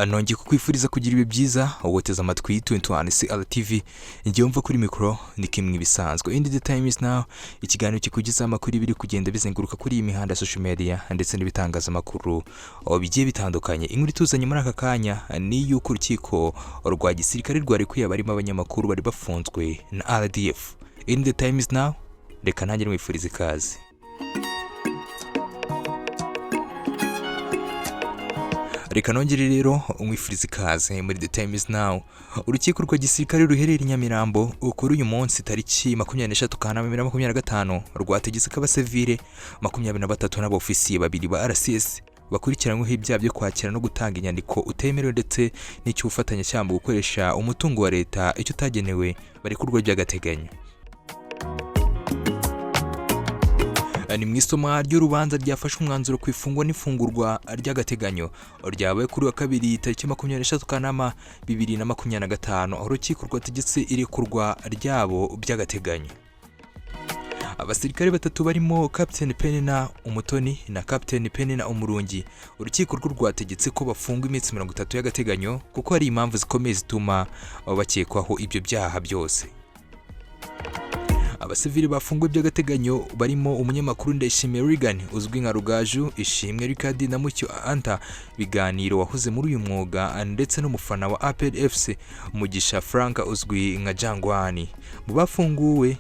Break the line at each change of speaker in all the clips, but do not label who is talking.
Nongeye kukwifuriza kugira ibi byiza woteza amatwi 21 CRTV ngiye mva kuri micro ni kimwe bisanzwe. In the time is now, ikiganiro kikugiza amakuru biri kugenda bizenguruka kuri iyi mihanda social media ndetse n'ibitangaza amakuru bigiye bitandukanye. Inkuru tuzanye muri aka kanya ni yuko urukiko rwa gisirikare rwari kuyabarimo abanyamakuru bari bafunzwe na RDF. In the time is now, reka nanjye mwifuriza ikaze. Reka nongere rero umwifuriza ikaze muri The Time is Now. Urukiko rwa gisirikare ruherereye i Nyamirambo kuri uyu munsi tariki 23 Kanama 2025 rwategetse ko abasivile 23 n'abofisiye babiri ba RCS bakurikiranyweho ibyaha byo kwakira no gutanga inyandiko utemerewe ndetse n'icyo ufatanya cyangwa gukoresha umutungo wa leta icyo utagenewe bari ku rwego by'agateganyo. Ni mwisoma ry'urubanza ryafashe umwanzuro ku ifungwa n'ifungurwa ry'agateganyo ryabaye kuri wa kabiri tariki 23 Kanama 2025 aho urukiko rwategetse irekurwa ryabo by'agateganyo. Abasirikare batatu barimo Captain Penina Umutoni na Captain Penina Umurungi urukiko rwategetse ko bafungwa iminsi 30 y'agateganyo kuko hari impamvu zikomeye zituma bakekwaho ibyo byaha byose. Abasivili bafunguwe by'agateganyo barimo umunyamakuru Ndayishimiye Regan uzwi nka Rugaju, Ishimwe Ricard na Mucyo Anta Biganiro wahoze muri uyu mwuga ndetse n'umufana wa APR FC Mugisha Frank uzwi nka Jangwani. Mu bafunguwe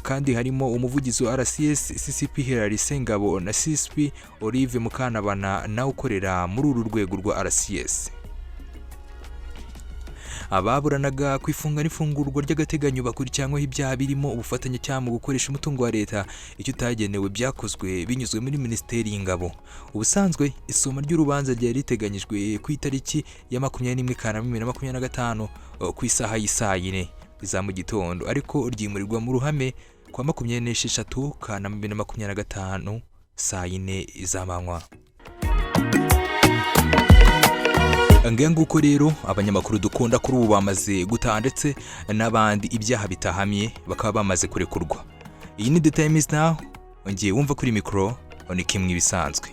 kandi harimo umuvugizi wa RCS CCP Hilary Sengabo na CSP Olive Mukanabana na ukorera muri uru rwego rwa RCS. Ababuranaga kwifunga n'ifungurwa ry'agateganyo bakurikiranyweho ibyaha birimo ubufatanye cyangwa gukoresha umutungo wa leta icyo utagenewe byakozwe binyuzwe muri Minisiteri y'Ingabo. Ubusanzwe isoma ry'urubanza ryari riteganyijwe ku itariki ya 21 Kanama 2025 ku isaha y'Isaa 4 za mu gitondo ariko ryimurirwa mu ruhame kwa 26 Kanama 2025 saa 4 z'amanywa. Nguko rero abanyamakuru dukunda kuri ubu bamaze gutaha ndetse n'abandi ibyaha bitahamye bakaba bamaze kurekurwa. Iyi ni The Time is Now, ngiye wumva kuri micro ni kimwe bisanzwe.